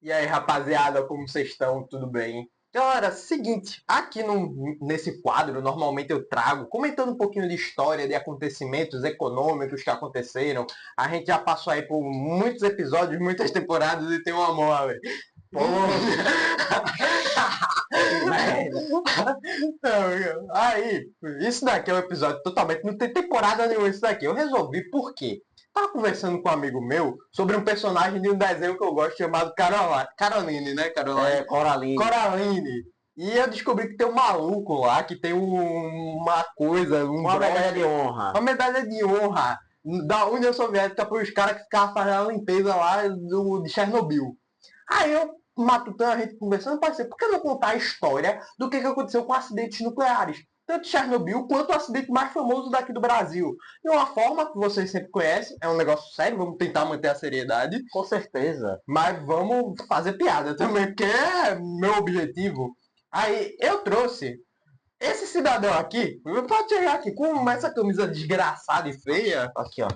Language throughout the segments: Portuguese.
E aí, rapaziada, como vocês estão? Tudo bem? Galera, seguinte, aqui nesse quadro, normalmente eu trago, comentando um pouquinho de história, de acontecimentos econômicos que aconteceram. A gente já passou aí por muitos episódios, muitas temporadas e tem uma mole. Pô, Que merda. aí, isso daqui é um episódio totalmente, não tem temporada nenhuma isso daqui. Eu resolvi por quê? Tava conversando com um amigo meu sobre um personagem de um desenho que eu gosto chamado Caroline, né? Caroline. Coraline. Coraline. E eu descobri que tem um maluco lá, que tem uma coisa, Uma medalha de honra. uma medalha de honra da União Soviética para os caras que ficavam fazendo a limpeza lá de Chernobyl. Aí eu, matutando, a gente conversando, parceiro, por que não contar a história do que aconteceu com acidentes nucleares? Tanto Chernobyl quanto o acidente mais famoso daqui do Brasil. De uma forma que vocês sempre conhecem, é um negócio sério, vamos tentar manter a seriedade. Com certeza. Mas vamos fazer piada também, porque é meu objetivo. Aí eu trouxe esse cidadão aqui, pode chegar aqui com essa camisa desgraçada e feia. Aqui, ó.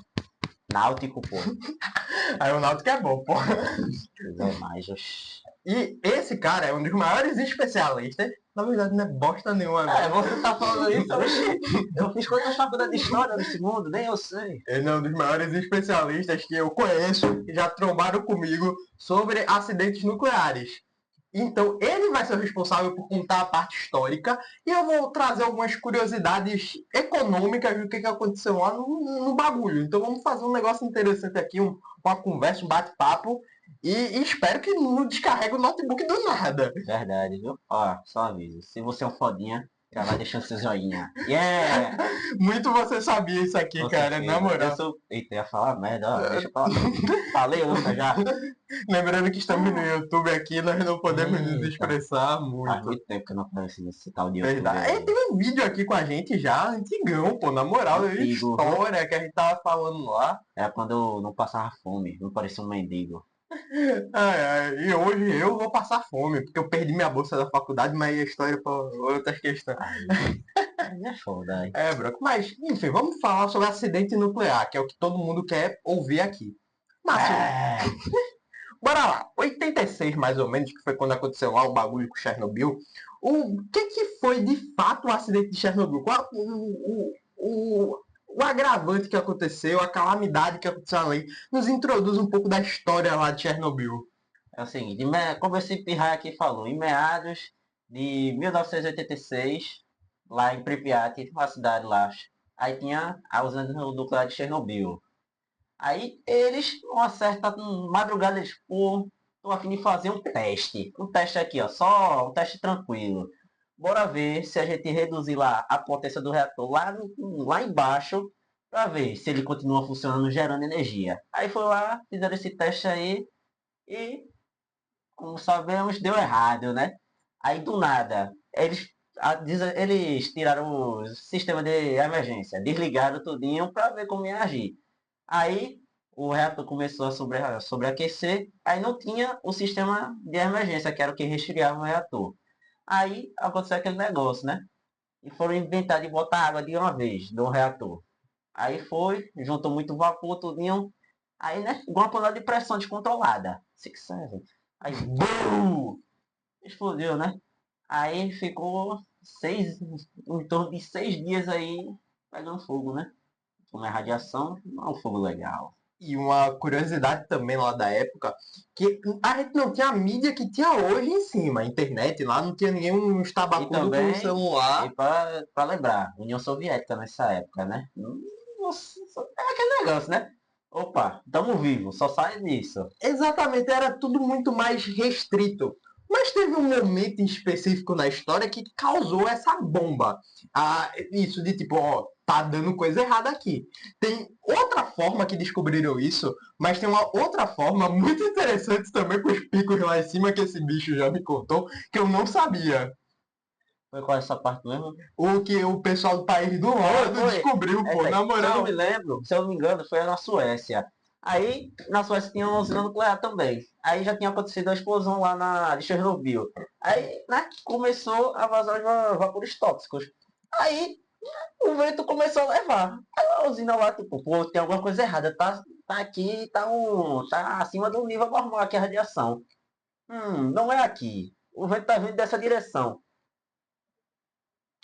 Náutico, pô. Aí o Náutico é bom, pô. É mais, oxi. E esse cara é um dos maiores especialistas. Na verdade, não é bosta nenhuma, né? Você tá falando isso, oxi. Eu fiz coisa na faculdade de história nesse mundo, nem eu sei. Ele é um dos maiores especialistas que eu conheço e já trombaram comigo sobre acidentes nucleares. Então, ele vai ser o responsável por contar a parte histórica e eu vou trazer algumas curiosidades econômicas do que aconteceu lá no bagulho. Então, vamos fazer um negócio interessante aqui, uma conversa, um bate-papo e espero que não descarregue o notebook do nada. Verdade, viu? Ó, só aviso. Se você é um fodinha, já vai deixando seu joinha. Yeah! Muito você sabia isso aqui, Com cara, certeza. na moral. Eu sou... Eita, ia falar merda, ó. Deixa eu falar. Falei outra já. Lembrando que estamos no YouTube aqui, nós não podemos nos Eita. expressar Faz muito. muito tempo que eu não apareci nesse tal de YouTube. Verdade. Ele tem um vídeo aqui com a gente já, antigão, pô, na moral, Antigo, história que a gente tava falando lá. Era quando eu não passava fome, não parecia um mendigo. E hoje eu vou passar fome, porque eu perdi minha bolsa da faculdade, mas a história é para outras questões. Aí é foda, aí. É, Broco, mas, enfim, vamos falar sobre acidente nuclear, que é o que todo mundo quer ouvir aqui. Márcio, bora lá. 86, mais ou menos, que foi quando aconteceu lá o bagulho com Chernobyl. O que foi de fato o acidente de Chernobyl? Qual o agravante que aconteceu, a calamidade que aconteceu ali? Nos introduz um pouco da história lá de Chernobyl. É o seguinte, como esse pirraia aqui falou, em meados de 1986, lá em Pripyat, uma cidade lá, aí tinha a usina nuclear de Chernobyl. Aí eles, uma certa madrugada, eles, pô, tô a fim de fazer um teste. Um teste aqui, ó, só um teste tranquilo. Bora ver se a gente reduzir lá a potência do reator lá embaixo, para ver se ele continua funcionando, gerando energia. Aí foi lá, fizeram esse teste aí e, como sabemos, deu errado, né? Aí do nada, eles tiraram o sistema de emergência, desligaram tudinho para ver como ia agir. Aí o reator começou a sobreaquecer, aí não tinha o sistema de emergência, que era o que resfriava o reator. Aí aconteceu aquele negócio, né? E foram inventar de botar água de uma vez no reator. Aí foi, juntou muito vapor, tudinho. Aí, né? Igual uma panela de pressão descontrolada. 6-7. Aí, BUM! Explodiu, né? Aí ficou em torno de 6 dias aí pegando fogo, né? Como é radiação, não é um fogo legal. E uma curiosidade também lá da época, que a gente não tinha a mídia que tinha hoje em cima, a internet lá, não tinha ninguém um estabacudo com o celular. E pra lembrar, União Soviética nessa época, né? Nossa, é aquele negócio, né? Opa, tamo vivo, só sai disso. Exatamente, era tudo muito mais restrito. Mas teve um momento em específico na história que causou essa bomba. Isso de tipo, ó, tá dando coisa errada aqui. Tem outra forma que descobriram isso, mas tem uma outra forma muito interessante também com os picos lá em cima que esse bicho já me contou, que eu não sabia. Foi qual essa parte mesmo? O que o pessoal do país do lado descobriu, pô, na moral. Se eu não me lembro, se eu não me engano, foi na Suécia. Aí, na Suécia tinha uma usina nuclear também. Aí já tinha acontecido a explosão lá de Chernobyl. Aí, né, começou a vazar os vapores tóxicos. Aí, o vento começou a levar. Aí a usina lá, tipo, pô, tem alguma coisa errada. Tá aqui, tá acima do nível normal aqui a radiação. Não é aqui. O vento tá vindo dessa direção.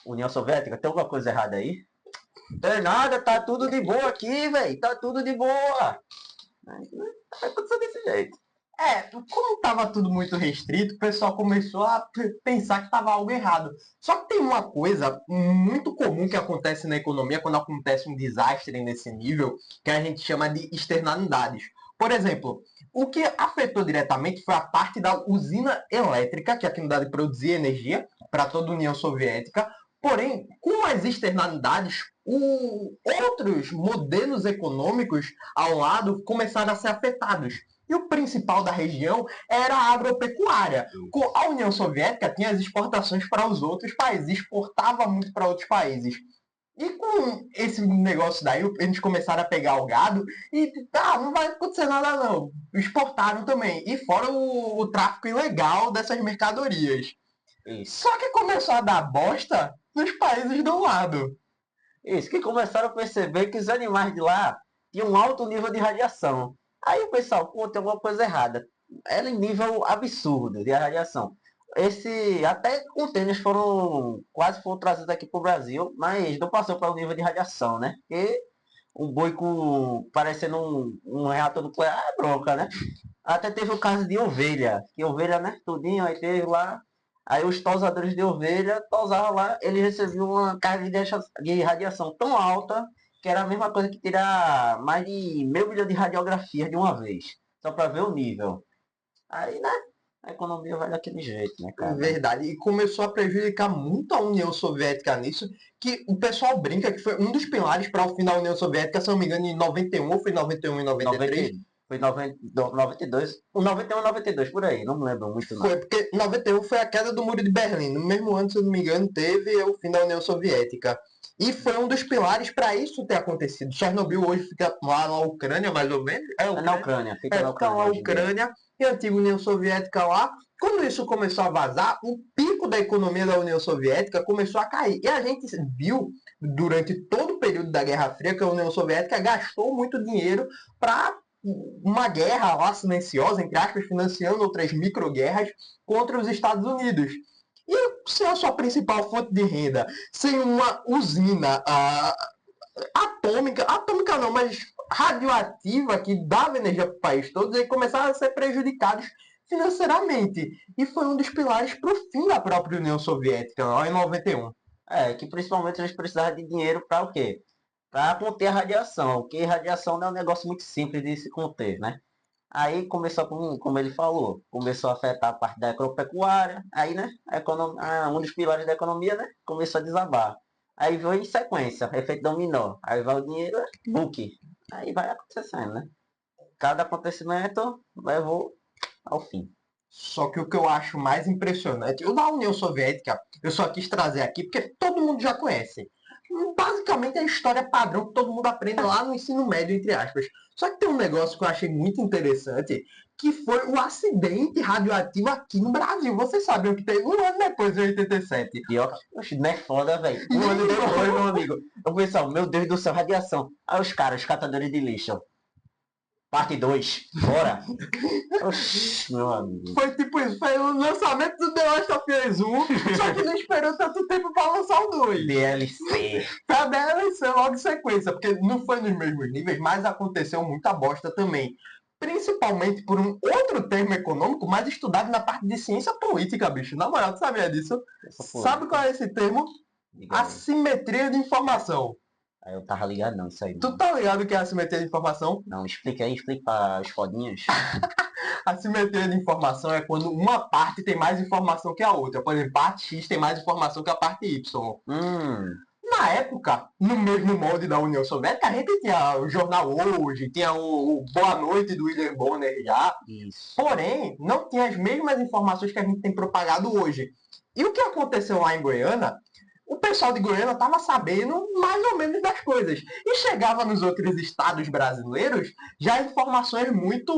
União Soviética, tem alguma coisa errada aí? Tem nada, tá tudo de boa aqui, velho. Tá tudo de boa. Vai acontecer desse jeito. Como estava tudo muito restrito, o pessoal começou a pensar que estava algo errado. Só que tem uma coisa muito comum que acontece na economia quando acontece um desastre nesse nível, que a gente chama de externalidades. Por exemplo, o que afetou diretamente foi a parte da usina elétrica, que é a finalidade de produzir energia para toda a União Soviética. Porém, com as externalidades, outros modelos econômicos ao lado começaram a ser afetados. E o principal da região era a agropecuária. Com a União Soviética tinha as exportações para os outros países, exportava muito para outros países. E com esse negócio daí, eles começaram a pegar o gado e não vai acontecer nada não. Exportaram também. E fora o tráfico ilegal dessas mercadorias. Isso. Só que começou a dar bosta nos países do lado. Isso, que começaram a perceber que os animais de lá tinham um alto nível de radiação. Aí o pessoal, pô, tem alguma coisa errada. Era em nível absurdo de radiação. Até contêineres quase foram trazidos aqui para o Brasil, mas não passou para o nível de radiação, né? Porque um boi parecendo um reator nuclear é bronca, né? Até teve o caso de ovelha, que ovelha, né? Tudinho, aí teve lá. Aí os tosadores de ovelha tosavam lá, eles recebiam uma carga de radiação tão alta que era a mesma coisa que tirar mais de meio milhão de radiografias de uma vez. Só para ver o nível. Aí, né? A economia vai daquele jeito, né, cara? Verdade. E começou a prejudicar muito a União Soviética nisso, que o pessoal brinca que foi um dos pilares para o fim da União Soviética, se não me engano, em 91, ou foi 91 e 93? Foi 92, o 91 e 92, por aí, não me lembro muito não. Foi, porque 91 foi a queda do Muro de Berlim. No mesmo ano, se eu não me engano, teve o fim da União Soviética. E foi um dos pilares para isso ter acontecido. Chernobyl hoje fica lá na Ucrânia, mais ou menos. Na Ucrânia, fica na Fica Ucrânia. lá na Ucrânia e a antiga União Soviética lá. Quando isso começou a vazar, o pico da economia da União Soviética começou a cair. E a gente viu, durante todo o período da Guerra Fria, que a União Soviética gastou muito dinheiro para uma guerra lá silenciosa, entre aspas, financiando outras microguerras contra os Estados Unidos. E sem a sua principal fonte de renda, sem uma usina atômica não, mas radioativa que dava energia para o país todo, e começaram a ser prejudicados financeiramente. E foi um dos pilares para o fim da própria União Soviética, lá em 91. Que principalmente eles precisavam de dinheiro para o quê? Para conter a radiação, porque radiação não é um negócio muito simples de se conter, né? Aí começou, como ele falou, começou a afetar a parte da agropecuária, aí, né, um dos pilares da economia, né, começou a desabar. Aí veio em sequência, efeito dominó. Aí vai o dinheiro, book. Aí vai acontecendo, né? Cada acontecimento levou ao fim. Só que o que eu acho mais impressionante, o da União Soviética, eu só quis trazer aqui porque todo mundo já conhece. Basicamente é a história padrão que todo mundo aprende lá no ensino médio, entre aspas. Só que tem um negócio que eu achei muito interessante, que foi o acidente radioativo aqui no Brasil. Vocês sabiam que teve um ano depois de 87. Pior, oxe, não é foda, velho. Um ano depois, meu amigo. Eu pensava, meu Deus do céu, radiação. Aí os caras, os catadores de lixo. Parte 2, bora. Oxi, meu amigo. Foi tipo isso, foi o lançamento do The Last of Us 1, só que não esperou tanto tempo pra lançar o 2. DLC. Foi a DLC logo em sequência, porque não foi nos mesmos níveis, mas aconteceu muita bosta também. Principalmente por um outro termo econômico mais estudado na parte de ciência política, bicho. Na moral, tu sabia disso? Sabe qual é esse termo? Assimetria de informação. Aí eu tava ligado não, isso aí. Tu tá ligado o que é assimetria de informação? Não, explica para os fodinhas. Assimetria de informação é quando uma parte tem mais informação que a outra. Por exemplo, parte X tem mais informação que a parte Y. Na época, no mesmo molde da União Soviética, a gente tinha o Jornal Hoje, tinha o Boa Noite do William Bonner já. Isso. Porém, não tinha as mesmas informações que a gente tem propagado hoje. E o que aconteceu lá em Goiânia, o pessoal de Goiânia estava sabendo mais ou menos das coisas. E chegava nos outros estados brasileiros já informações muito...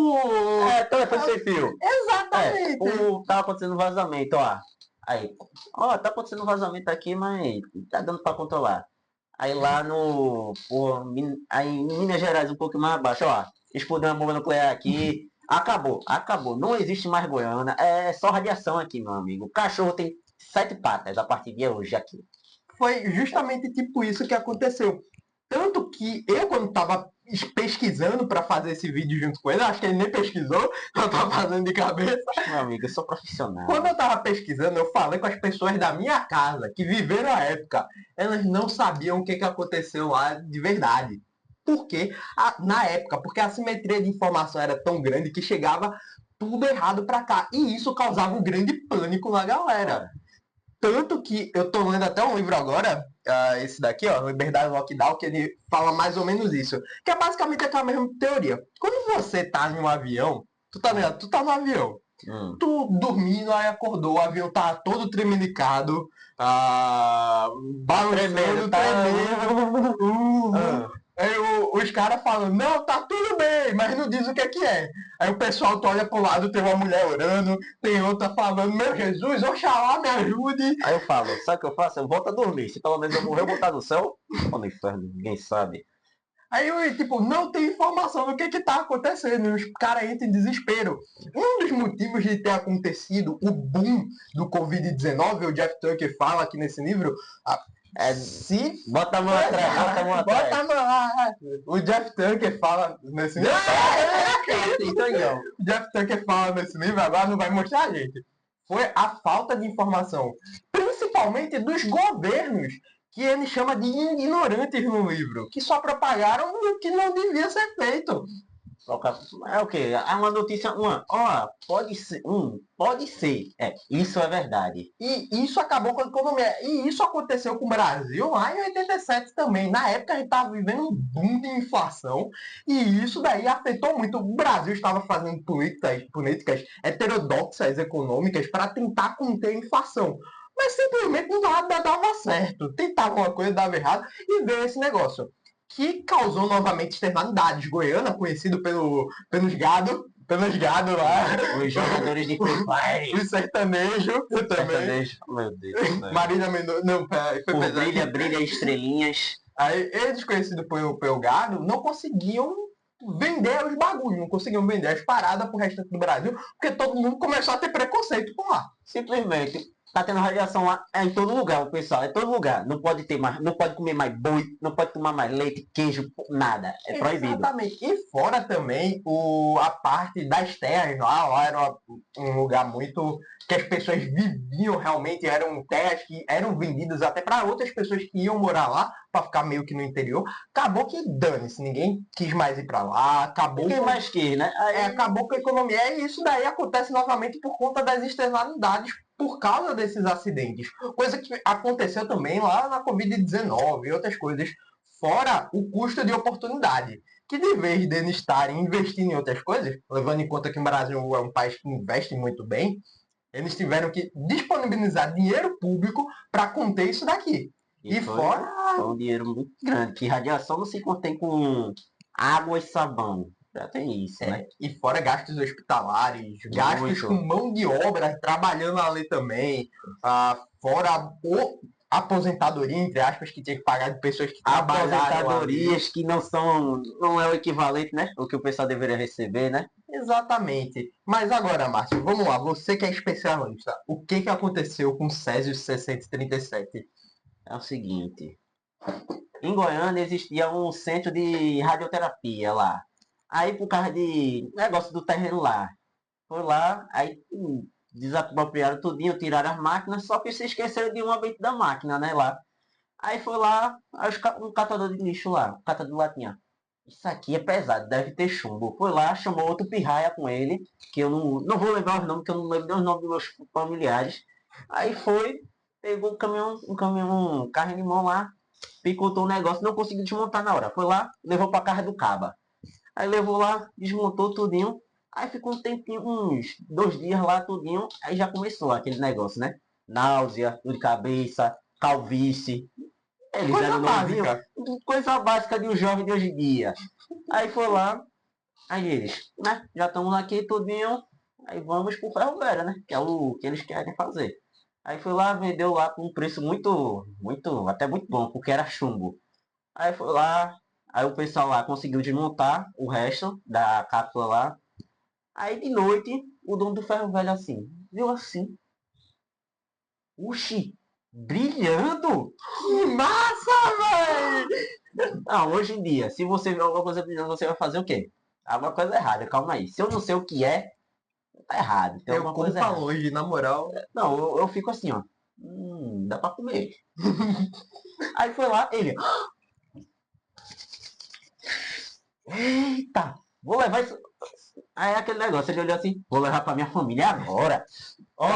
telefone sem fio. Exatamente. Tava acontecendo vazamento, ó. Aí, tá acontecendo vazamento aqui, mas tá dando para controlar. Aí lá aí em Minas Gerais, um pouco mais abaixo, ó. Explodiu uma bomba nuclear aqui. Acabou. Não existe mais Goiânia. É só radiação aqui, meu amigo. O cachorro tem 7 patas a partir de hoje aqui. Foi justamente tipo isso que aconteceu. Tanto que eu, quando tava pesquisando para fazer esse vídeo junto com ele, acho que ele nem pesquisou, eu tava fazendo de cabeça. Meu amigo, eu sou profissional. Quando eu tava pesquisando, eu falei com as pessoas da minha casa, que viveram a época. Elas não sabiam o que aconteceu lá de verdade. Porque, na época, porque a assimetria de informação era tão grande que chegava tudo errado para cá. E isso causava um grande pânico na galera. Tanto que eu tô lendo até um livro agora, esse daqui, ó, Liberdade Lockdown, que ele fala mais ou menos isso. Que é basicamente aquela mesma teoria. Quando você tá em um avião, tu tá no avião. Tu dormindo, aí acordou, o avião tá todo tremelicado, balançando, tremendo. Aí os caras falam, não, tá tudo bem, mas não diz o que é. Aí o pessoal tu olha pro lado, tem uma mulher orando, tem outra falando, meu Jesus, oxalá me ajude. Aí eu falo, sabe o que eu faço? Eu volto a dormir. Se pelo menos eu morrer, eu vou estar no céu, ou no inferno, ninguém sabe. Aí, tipo, não tem informação do que tá acontecendo. E os caras entram em desespero. Um dos motivos de ter acontecido o boom do Covid-19, o Jeff Tucker fala aqui nesse livro, Bota a mão atrás, bota a mão atrás. Bota a mão lá. O Jeff Tucker fala nesse livro. O Jeff Tucker fala nesse livro, agora não vai mostrar a gente. Foi a falta de informação, principalmente dos governos, que ele chama de ignorantes no livro, que só propagaram o que não devia ser feito. É o quê? É uma notícia, pode ser. Isso é verdade. E isso acabou com a economia. E isso aconteceu com o Brasil lá em 87 também. Na época a gente estava vivendo um boom de inflação e isso daí afetou muito. O Brasil estava fazendo políticas heterodoxas econômicas para tentar conter a inflação. Mas simplesmente nada dava certo. Tentava uma coisa, dava errado e veio esse negócio. Que causou novamente externalidades. Goiânia, conhecido pelos gado lá. Os jogadores de Free Fire. O sertanejo também. Sertanejo, meu Deus. Marília Mendonça. Não, peraí. Brilha estrelinhas. Aí, eles, conhecidos pelo gado, não conseguiam vender os bagulhos, não conseguiam vender as paradas pro restante do Brasil, porque todo mundo começou a ter preconceito por lá. Simplesmente. Tá tendo radiação lá, em todo lugar, o pessoal, é todo lugar. Não pode ter mais, não pode comer mais boi, não pode tomar mais leite, queijo, nada. É proibido. Exatamente. E fora também a parte das terras lá era um lugar muito que as pessoas viviam realmente, eram terras que eram vendidas até para outras pessoas que iam morar lá, para ficar meio que no interior. Acabou que dane-se, ninguém quis mais ir para lá, acabou. Ninguém mais quis, né? Acabou com a economia e isso daí acontece novamente por conta das externalidades por causa desses acidentes. Coisa que aconteceu também lá na Covid-19 e outras coisas, fora o custo de oportunidade. Que de vez de eles estarem investindo em outras coisas, levando em conta que o Brasil é um país que investe muito bem, eles tiveram que disponibilizar dinheiro público para conter isso daqui. E fora... Foi um dinheiro muito grande, que radiação não se contém com água e sabão. Já tem isso, né? E fora gastos hospitalares, gastos com mão de obra, trabalhando ali também. Fora aposentadoria, entre aspas, que tinha que pagar de pessoas que trabalharam. Aposentadorias que não é o equivalente, né? O que o pessoal deveria receber, né? Exatamente. Mas agora, Márcio, vamos lá. Você que é especialista, o que aconteceu com o Césio 637? É o seguinte. Em Goiânia existia um centro de radioterapia lá. Aí por causa de negócio do terreno lá. Foi lá, aí desapropriaram tudinho, tiraram as máquinas, só que se esqueceram de uma dentro da máquina, né, lá. Aí foi lá, um catador de lixo lá, um catador de latinha. Isso aqui é pesado, deve ter chumbo. Foi lá, chamou outro pirraia com ele, que eu não vou lembrar os nomes, que eu não lembro os nomes dos meus familiares. Aí foi, pegou um carro de mão lá, picotou o negócio, não conseguiu desmontar na hora. Foi lá, levou pra casa do caba. Aí levou lá, desmontou tudinho. Aí ficou um tempinho, uns 2 dias lá tudinho. Aí já começou aquele negócio, né? Náusea, dor de cabeça, calvície. Eles eram novinhos. Coisa básica de um jovem de hoje em dia. Aí foi lá. Aí eles, né? Já estamos aqui tudinho. Aí vamos pro ferro velho, né? Que é o que eles querem fazer. Aí foi lá, vendeu lá com um preço até muito bom, porque era chumbo. Aí foi lá. Aí o pessoal lá conseguiu desmontar o resto da cápsula lá. Aí de noite, o dono do ferro velho assim, viu assim, oxi, brilhando? Que massa, velho! Não, hoje em dia, se você vê alguma coisa brilhando, você vai fazer o quê? Alguma coisa errada, calma aí. Se eu não sei o que é, tá errado, tem Eu alguma como coisa pra errada. longe, na moral. Não, eu fico assim, ó. Dá pra comer. Aí foi lá, ele, eita, vou levar isso. Aí é aquele negócio, ele olhou assim, vou levar pra minha família agora. Ó,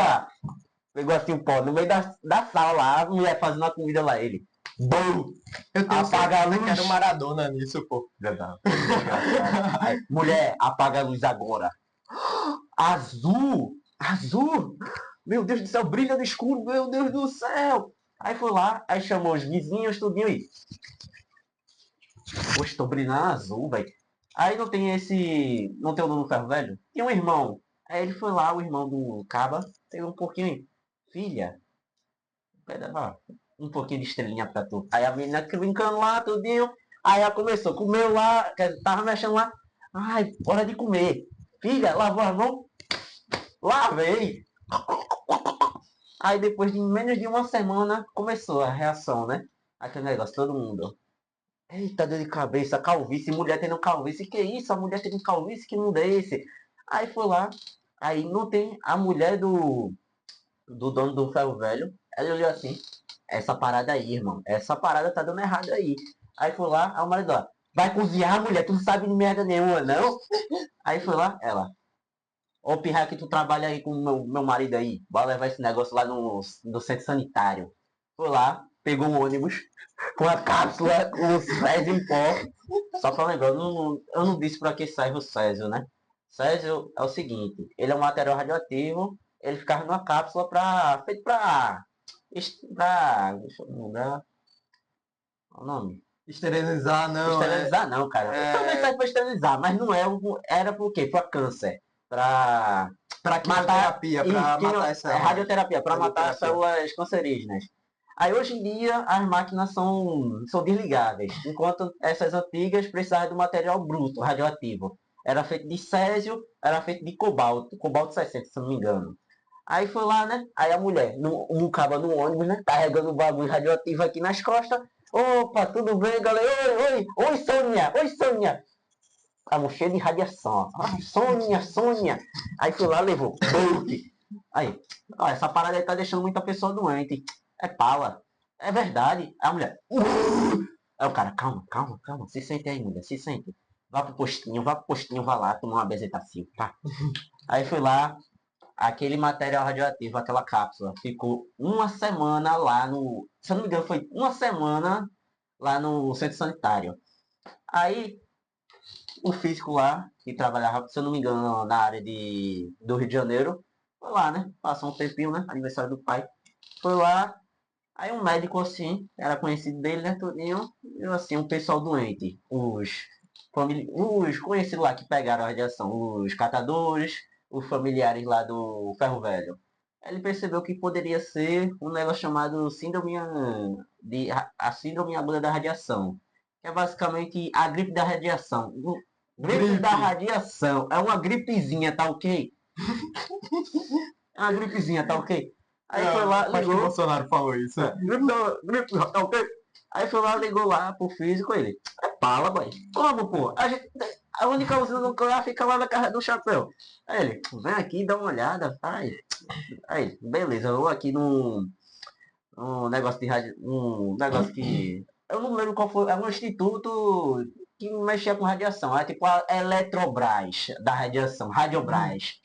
pegou assim o pó no meio da sala lá, a mulher fazendo a comida lá, ele. Bom! Eu tenho Apaga a certeza que luz. era o Maradona nisso, pô. Engraçado. Aí, mulher, apaga a luz agora. Azul! Azul! Meu Deus do céu, brilha no escuro, meu Deus do céu! Aí foi lá, aí chamou os vizinhos, tudinho aí. Poxa, tô brilhando azul, velho. Aí não tem esse. Não tem o dono do ferro velho? Tinha um irmão. Aí ele foi lá, o irmão do Caba, tem um pouquinho aí. Filha, ó, um pouquinho de estrelinha pra tu. Aí a menina brincando lá, tudinho. Aí ela começou, comeu lá, tava mexendo lá. Ai, hora de comer. Filha, lavou a mão? Lavei. Aí depois de menos de uma semana começou a reação, né? Aquele negócio, todo mundo. Eita, dor de cabeça, calvície, mulher tendo calvície, que isso? A mulher tendo calvície, que mundo é esse? Aí foi lá, aí não tem a mulher do dono do ferro velho, ela olhou assim, essa parada aí, irmão, essa parada tá dando errado aí. Aí foi lá, a marido lá, vai cozinhar, mulher, tu não sabe de merda nenhuma, não? Aí foi lá, ela, ô pirra que tu trabalha aí com o meu marido aí, bora levar esse negócio lá no centro sanitário. Foi lá, pegou um ônibus com a cápsula, com os Césio em pó. Só pra lembrar, eu não disse pra que serve o Césio, né? Césio é o seguinte, ele é um material radioativo, ele ficava numa cápsula feito deixa eu lembrar o nome. Esterilizar, não, Esterilizar não, cara. Também serve pra esterilizar, mas não é, era por quê? Pra câncer. Pra pra matar, quimioterapia, pra matar essa radioterapia, para matar as radioterapia. células cancerígenas. Aí hoje em dia as máquinas são desligáveis, enquanto essas antigas precisavam do material bruto, radioativo. Era feito de césio, era feito de cobalto 60, se não me engano. Aí foi lá, né? Aí a mulher, um caba no ônibus, né? Carregando o bagulho radioativo aqui nas costas. Opa, tudo bem, galera? Oi, Sônia! Oi, Sônia! Tava cheio de radiação. Ah, Sônia, Sônia. Aí fui lá, levou. Aí, ó, essa parada aí tá deixando muita pessoa doente. É pala. É verdade. Aí a mulher. Aí o cara, calma, calma, calma. Se sente aí, mulher, se sente. Vá pro postinho, vá lá tomar uma bezetacil, tá? Aí fui lá, aquele material radioativo, aquela cápsula, ficou uma semana lá no. Se eu não me engano, foi uma semana lá no centro sanitário. Aí o físico lá, que trabalhava, se eu não me engano, na área do Rio de Janeiro, foi lá, né? Passou um tempinho, né? Aniversário do pai. Foi lá, aí um médico assim, era conhecido dele, né? Tudinho, e assim, um pessoal doente. Os conhecidos lá que pegaram a radiação, os catadores, os familiares lá do Ferro Velho. Ele percebeu que poderia ser um negócio chamado a síndrome aguda da radiação, que é basicamente a gripe da radiação. Gripe da radiação. É uma gripezinha, tá ok? É uma gripezinha, tá ok? Aí foi lá, Acho que o ligou. Bolsonaro falou isso. Gripe, tá ok? Aí foi lá, ligou lá pro físico, ele. É pala, boy. Como, pô? A única usina nuclear fica lá na casa do chapéu. Aí ele, vem aqui, dá uma olhada. Aí, beleza, eu vou aqui num negócio de rádio. Um negócio que. Eu não lembro qual foi. É um instituto que mexia com radiação. É tipo a Eletrobras da radiação, Radiobras.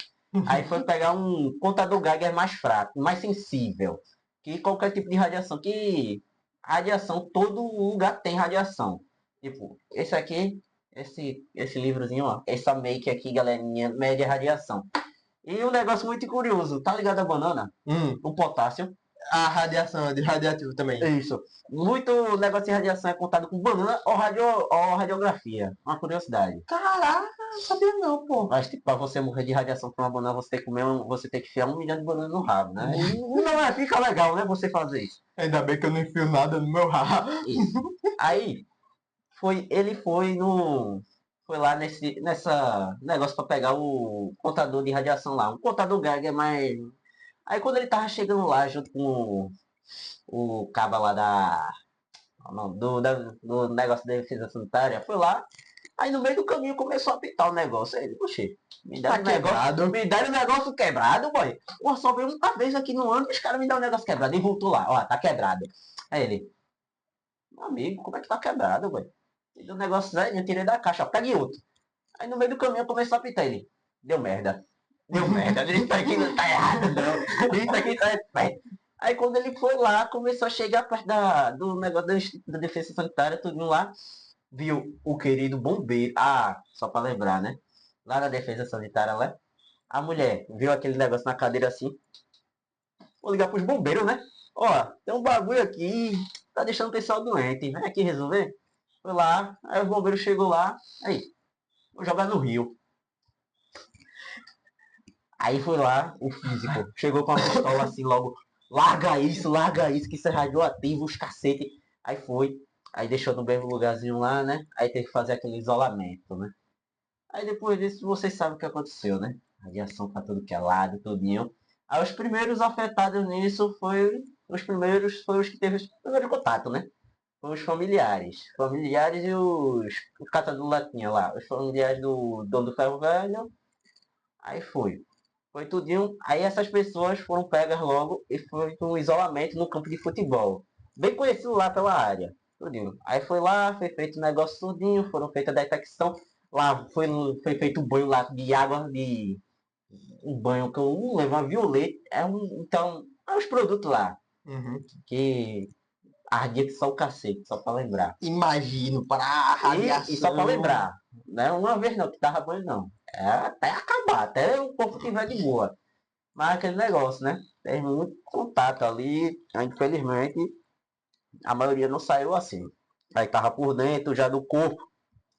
Aí foi pegar um contador Geiger mais fraco, mais sensível. Que qualquer tipo de radiação. Que radiação, todo lugar tem radiação. Tipo, esse aqui, esse livrozinho, ó. Essa make aqui, galerinha, mede a radiação. E um negócio muito curioso, tá ligado a banana? O potássio. A radiação, de radioativo também. Isso. Muito negócio de radiação é contado com banana ou radiografia. Uma curiosidade. Caraca, não sabia não, pô. Mas tipo, pra você morrer de radiação com uma banana, você tem que você tem que enfiar 1 milhão de bananas no rabo, né? E não é, fica legal, né? Você fazer isso. Ainda bem que eu não enfio nada no meu rabo. Isso. Aí, ele foi no. foi lá nessa negócio pra pegar o contador de radiação lá. Um contador Geiger, mas... Aí quando ele tava chegando lá, junto com o caba lá não, do negócio da defesa sanitária, foi lá. Aí no meio do caminho começou a apitar o negócio. Aí ele, oxê, Tá quebrado. me deram um negócio quebrado, boy. Pô, só veio uma vez aqui no ano e os caras me dão um negócio quebrado. E voltou lá, ó, tá quebrado. Aí ele, meu amigo, como é que tá quebrado, boy? Me deu um negócio velho, eu tirei da caixa, ó, pegue outro. Aí no meio do caminho começou a apitar ele. Deu merda. Deu merda. Isso aqui não tá errado, não. Isso aqui tá certo. Aí quando ele foi lá, começou a chegar perto do negócio da defesa sanitária, tudo lá, viu o querido bombeiro. Ah, só pra lembrar, né? Lá na defesa sanitária, lá, a mulher viu aquele negócio na cadeira assim. Vou ligar pros bombeiros, né? Ó, tem um bagulho aqui, tá deixando o pessoal doente. Vem aqui resolver. Foi lá, aí o bombeiro chegou lá, aí, vou jogar no rio. Aí foi lá, o físico, chegou com a pistola assim logo, larga isso, que isso é radioativo, os cacete. Aí foi, aí deixou no mesmo lugarzinho lá, né? Aí teve que fazer aquele isolamento, né? Aí depois disso, vocês sabem o que aconteceu, né? Radiação pra tudo que é lado, tudinho. Aí os primeiros afetados nisso foram os que teve o primeiro contato, né? Foram os familiares. Familiares e os catadores latinha lá. Os familiares do dono do ferro velho. Aí foi. Foi tudinho. Aí essas pessoas foram pegas logo e foi para um isolamento no campo de futebol. Bem conhecido lá pela área. Tudinho. Aí foi lá, foi feito o negócio tudinho, foram feita a detecção. Lá foi feito um banho lá de água de. Um banho que eu não lembro, uma violeta. Então, é os produtos lá. Uhum. Que ardia que só o cacete, só pra lembrar. Imagino, para a radiação. E só pra lembrar. Não é uma vez não, que tava banho não. É até acabar, até o corpo tiver de boa. Mas aquele negócio, né? Tem muito contato ali. Infelizmente, a maioria não saiu assim. Aí tava por dentro já do corpo.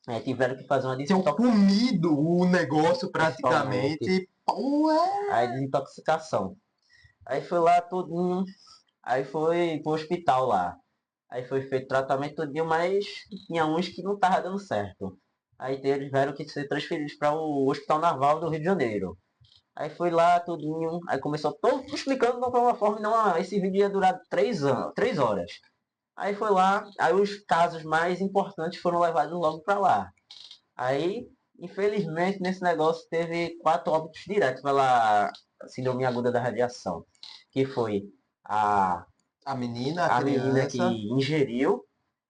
Aí tiveram que fazer uma Tinham comido o negócio Totalmente. praticamente. Pô, Aí desintoxicação. Aí foi lá tudinho. Aí foi pro hospital lá. Aí foi feito tratamento tudinho, mas tinha uns que não tava dando certo. Aí tiveram que ser transferidos para o Hospital Naval do Rio de Janeiro. Aí foi lá, tudinho, aí começou todo explicando de uma forma, não, esse vídeo ia durar 3 anos, 3 horas. Aí foi lá, aí os casos mais importantes foram levados logo para lá. Aí, infelizmente, nesse negócio teve 4 óbitos diretos pela síndrome aguda da radiação. Que foi a, a menina, a menina que criança. ingeriu,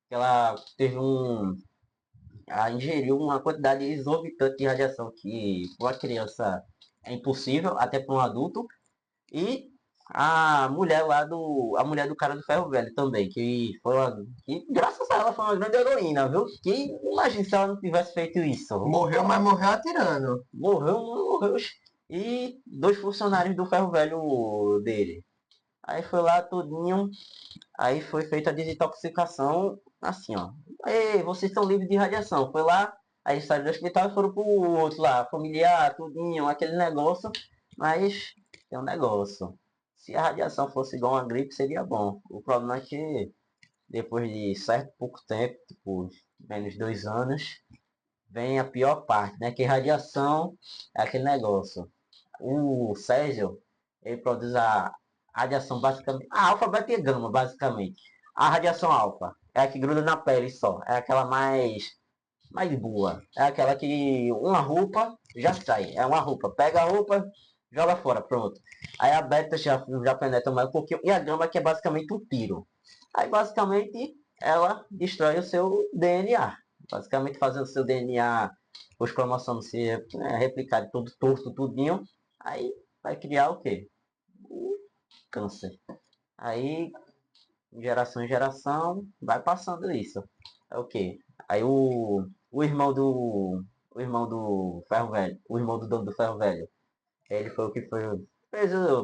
que ela teve ela ingeriu uma quantidade exorbitante de radiação que para uma criança é impossível, até para um adulto. E a mulher do cara do ferro velho também, que graças a ela foi uma grande heroína, viu? Que imagina se ela não tivesse feito isso. Morreu, mas morreu atirando. Morreu. E 2 funcionários do ferro velho dele. Aí foi lá tudinho, aí foi feita a desintoxicação, assim, ó. Ei, vocês estão livres de radiação. Foi lá, aí saíram do hospital e foram pro outro lá, familiar, tudinho, aquele negócio. Mas tem um negócio. Se a radiação fosse igual uma gripe, seria bom. O problema é que depois de certo pouco tempo, tipo, menos de 2 anos, vem a pior parte, né? Que radiação é aquele negócio. O Césio, ele produz a radiação basicamente, a alfa, beta e gama, basicamente. A radiação alfa é a que gruda na pele só, é aquela mais boa. É aquela que uma roupa já sai, é uma roupa, pega a roupa, joga fora, pronto. Aí a beta já penetra mais um pouquinho, e a gama que é basicamente um tiro. Aí basicamente ela destrói o seu DNA. Basicamente fazendo o seu DNA, os cromossomos se replicarem tudo torto, tudinho. Aí vai criar o quê? O câncer. Aí, geração em geração, vai passando isso. É o quê? Aí o irmão do. O irmão do ferro velho. O irmão do dono do ferro velho. Ele foi o que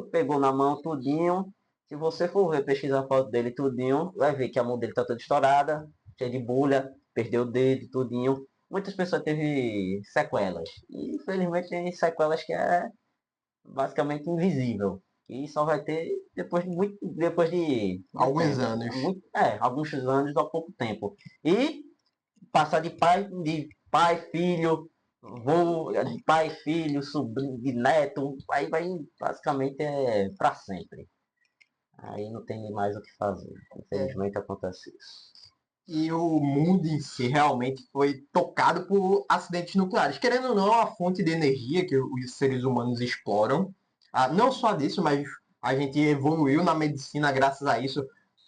pegou na mão tudinho. Se você for ver, pesquisar a foto dele tudinho, vai ver que a mão dele tá toda estourada, cheia de bolha, perdeu o dedo, tudinho. Muitas pessoas teve sequelas. E infelizmente tem sequelas que é basicamente invisível. E só vai ter depois de Alguns tempo. anos. Alguns anos há pouco tempo. E passar de pai, de pai, filho, pai, filho, sobrinho, neto, aí vai basicamente para sempre. Aí não tem mais o que fazer. Infelizmente acontece isso. E o mundo em si realmente foi tocado por acidentes nucleares. Querendo ou não, é uma fonte de energia que os seres humanos exploram. Não só disso, mas a gente evoluiu na medicina graças a isso.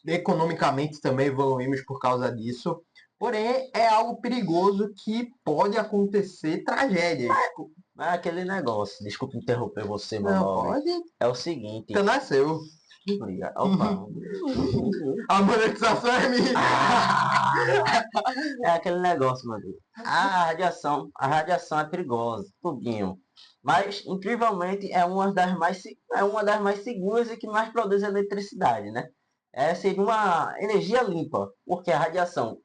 Economicamente também evoluímos por causa disso. Porém, é algo perigoso que pode acontecer tragédias. Mas aquele negócio, desculpa interromper você, meu Não, nome. pode. É o seguinte. Você nasceu. Opa. A monetização é minha. É aquele negócio, meu Deus. A radiação é perigosa, tudinho. Mas, incrivelmente, é uma das mais seguras e que mais produz eletricidade, né? Seria uma energia limpa, porque a radiação,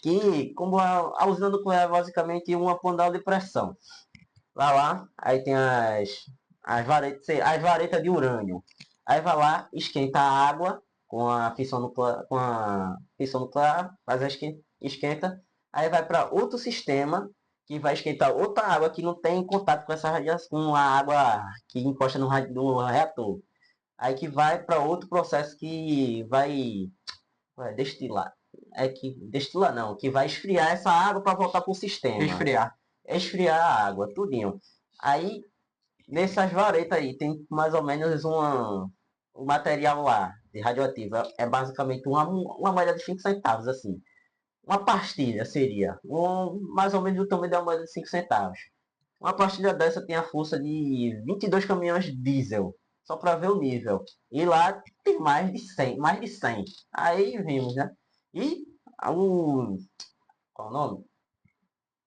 que, como a usina nuclear é basicamente uma panela de pressão. Lá, aí tem as varetas de urânio. Aí vai lá, esquenta a água com a fissão nuclear, faz esquenta. Aí vai para outro sistema que vai esquentar outra água que não tem contato com essa radiação, com a água que encosta no reator. Aí que vai para outro processo que vai destilar. Que destilar não, que vai esfriar essa água para voltar para o sistema. Esfriar a água, tudinho. Aí, nessas varetas aí, tem mais ou menos o material lá, de radioativo. É basicamente uma moeda de 5 centavos, assim. Uma pastilha seria, mais ou menos o tamanho da moeda de 5 centavos. Uma pastilha dessa tem a força de 22 caminhões diesel, só para ver o nível. E lá tem mais de 100. Aí vimos, né? E qual o nome?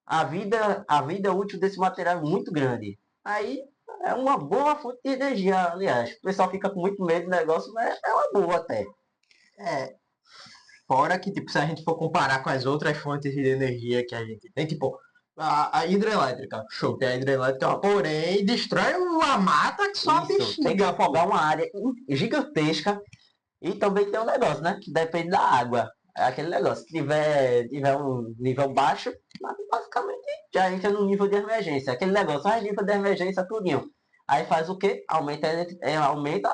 A vida útil desse material é muito grande. Aí é uma boa fonte de energia, aliás. O pessoal fica com muito medo do negócio, mas é uma boa até. Fora que, tipo, se a gente for comparar com as outras fontes de energia que a gente tem, tipo, a hidrelétrica, show, tem a hidrelétrica, porém, destrói uma mata que só a Isso, tem que bexiga, afogar uma área gigantesca. E também tem um negócio, né? Que depende da água. É aquele negócio, se tiver um nível baixo, basicamente já entra no nível de emergência. Aquele negócio, nível de emergência, tudinho. Aí faz o quê? Aumenta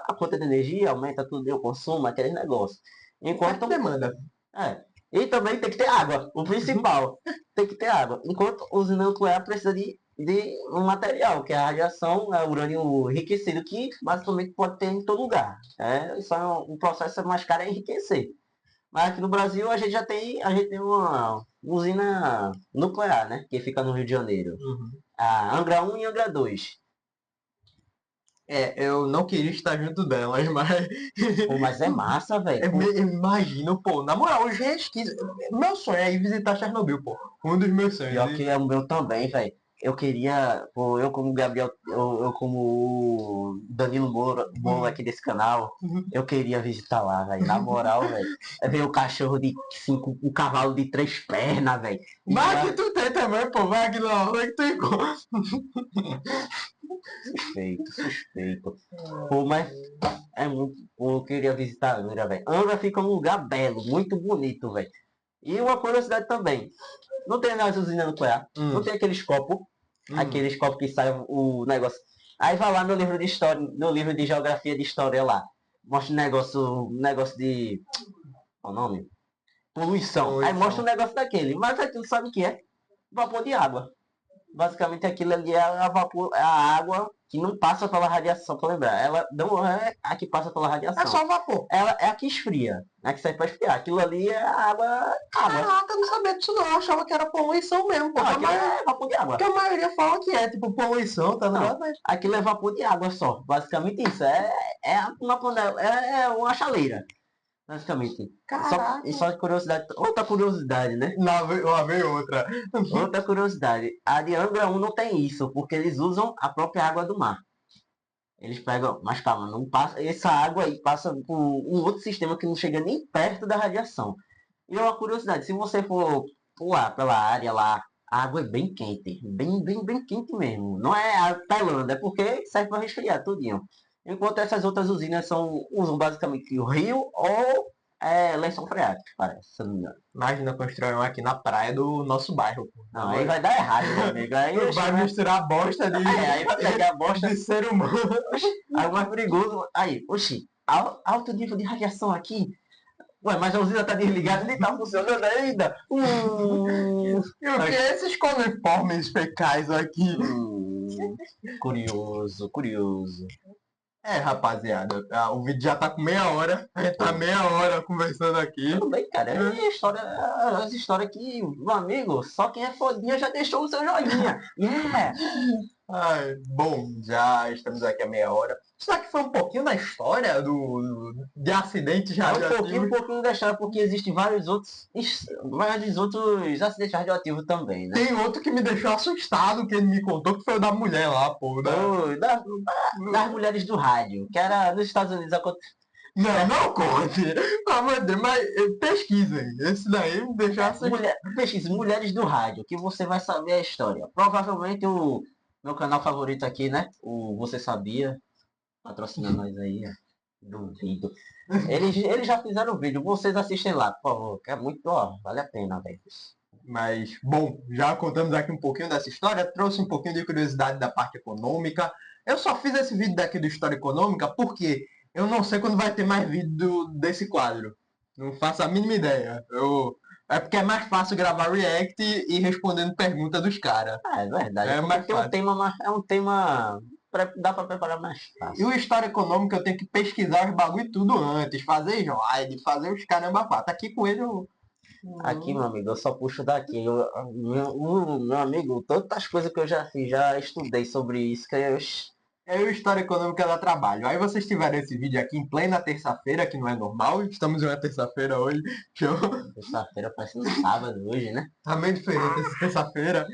a conta de energia, aumenta tudo o consumo, aquele negócio. Enquanto demanda. E também tem que ter água, o principal. Tem que ter água. Enquanto a usina nuclear precisa de um material, que é a radiação, é urânio enriquecido, que basicamente pode ter em todo lugar. Isso é um processo mais caro é enriquecer. Mas aqui no Brasil a gente tem uma usina nuclear, né? Que fica no Rio de Janeiro. A Angra 1 e Angra 2. Eu não queria estar junto delas, mas. Pô, mas é massa, velho. Imagino, pô, na moral, os resquícios. Meu sonho é ir visitar Chernobyl, pô. Um dos meus sonhos. Pior que é o meu também, velho. Eu queria, pô, eu como Gabriel, eu como o Danilo Moura aqui desse canal, eu queria visitar lá, velho. Na moral, velho. É ver o cachorro de 5, o cavalo de 3 pernas, velho. Vai que tu tem também, pô. Vai que na hora que tu encontra. Suspeito. Pô, mas é muito. Pô, eu queria visitar Angra, velho. Angra fica num lugar belo, muito bonito, velho. E uma curiosidade também. Não tem nas usinas nuclear. Não tem aqueles copos. Aqueles copos que saem o negócio. Aí vai lá no livro de história, no livro de geografia de história lá. Mostra um negócio de. Qual o nome? Poluição. Aí mostra um negócio daquele. Mas aquilo sabe o que é? Vapor de água. Basicamente aquilo ali é a água que não passa pela radiação, pra lembrar. Ela não é a que passa pela radiação. É só vapor. Ela é a que esfria. É a que serve pra esfriar. Aquilo ali é água. Caraca, eu não sabia disso não. Eu achava que era poluição mesmo, pô. Não, aquilo é vapor de água. Porque a maioria fala que é, tipo, poluição, tá ligado? Mas Aquilo é vapor de água só. Basicamente isso. É uma panela. É uma chaleira. Basicamente. Caraca. E só de curiosidade. Outra curiosidade, né? Lá veio outra. Outra curiosidade. A de Angra 1 não tem isso, porque eles usam a própria água do mar. Eles pegam, mas calma, não passa, essa água aí passa por um outro sistema que não chega nem perto da radiação. E é uma curiosidade, se você for pular pela área lá, a água é bem quente, bem, bem, bem quente mesmo. Não é a Tailândia, é porque serve para resfriar tudinho. Enquanto essas outras usinas usam basicamente o rio ou É lençol freático, parece, se eu não me engano. Imagina construir um aqui na praia do nosso bairro. Pô. Não, aí vai dar errado, meu amigo. Aí, Vai misturar bosta de, aí vai pegar a bosta. de ser humano. Aí o mais perigoso. Aí, oxi, alto nível de radiação aqui. Ué, mas a usina tá desligada, nem tá funcionando ainda. E o que é esses coliformes fecais aqui? Curioso, curioso. É, rapaziada, o vídeo já tá com meia hora. A gente tá meia hora conversando aqui. Tudo bem, cara. É história, as histórias que, meu amigo, só quem é fodinha já deixou o seu joinha. Yeah! Ai, bom, já estamos aqui a meia hora. Será que foi um pouquinho da história de acidentes É radioativos? um pouquinho da história, porque existem vários outros acidentes radioativos também, né? Tem outro que me deixou assustado, que ele me contou, que foi o da mulher lá, pô. Das mulheres do rádio, que era nos Estados Unidos. Não conte. Pelo amor de Deus, mas pesquisem. Esse daí me deixou assustado. Pesquisa, mulheres do rádio, que você vai saber a história. Provavelmente o meu canal favorito aqui, né? O Você Sabia, patrocina nós aí, ó. Duvido. Eles já fizeram o vídeo, vocês assistem lá, por favor, que é muito, ó, vale a pena, velho. Mas, bom, já contamos aqui um pouquinho dessa história, trouxe um pouquinho de curiosidade da parte econômica. Eu só fiz esse vídeo daqui do História Econômica porque eu não sei quando vai ter mais vídeo desse quadro. Não faço a mínima ideia. É porque é mais fácil gravar react e respondendo perguntas dos caras. Ah, é verdade. É mais tem fácil. é um tema. Dá pra preparar mais fácil. E o História Econômica eu tenho que pesquisar os bagulho tudo antes, fazer slide, fazer os caramba quatro. Aqui com ele eu. Aqui, meu amigo, eu só puxo daqui. Meu amigo, tantas coisas que eu já fiz, já estudei sobre isso, que eu. É o História Econômica dá trabalho. Aí vocês tiveram esse vídeo aqui em plena terça-feira, que não é normal. Estamos em uma terça-feira hoje. Show. Terça-feira parece um sábado hoje, né? Tá meio diferente essa terça-feira.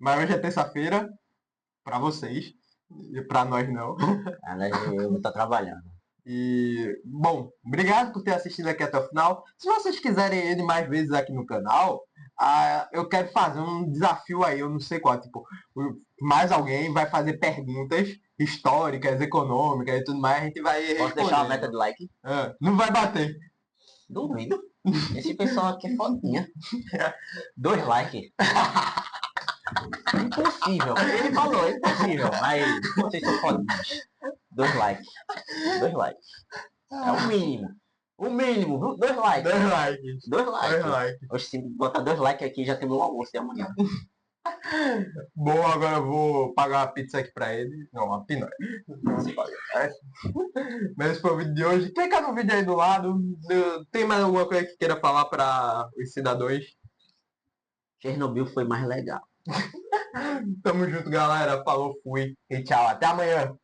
Mas hoje é terça-feira pra vocês. E pra nós não. Eu vou estar trabalhando. E, bom, obrigado por ter assistido aqui até o final. Se vocês quiserem ele mais vezes aqui no canal, eu quero fazer um desafio aí, eu não sei qual, tipo, mais alguém vai fazer perguntas históricas, econômicas e tudo mais, a gente vai Posso deixar uma meta de like? Não vai bater. Duvido. Esse pessoal aqui é fodinha. 2 likes. Impossível. Ele falou, é impossível. Mas vocês são fodinhos. 2 likes. 2 likes. É o mínimo. O mínimo, viu? 2 likes. 2 likes. 2 likes. 2 likes. Hoje, se botar 2 likes aqui, já temos um almoço de amanhã. Bom, agora eu vou pagar uma pizza aqui pra ele. Não, uma pinóia. Mas esse foi o vídeo de hoje. Clica no vídeo aí do lado. Tem mais alguma coisa que queira falar para os cidadãos? Chernobyl foi mais legal. Tamo junto, galera. Falou, fui. E tchau. Até amanhã.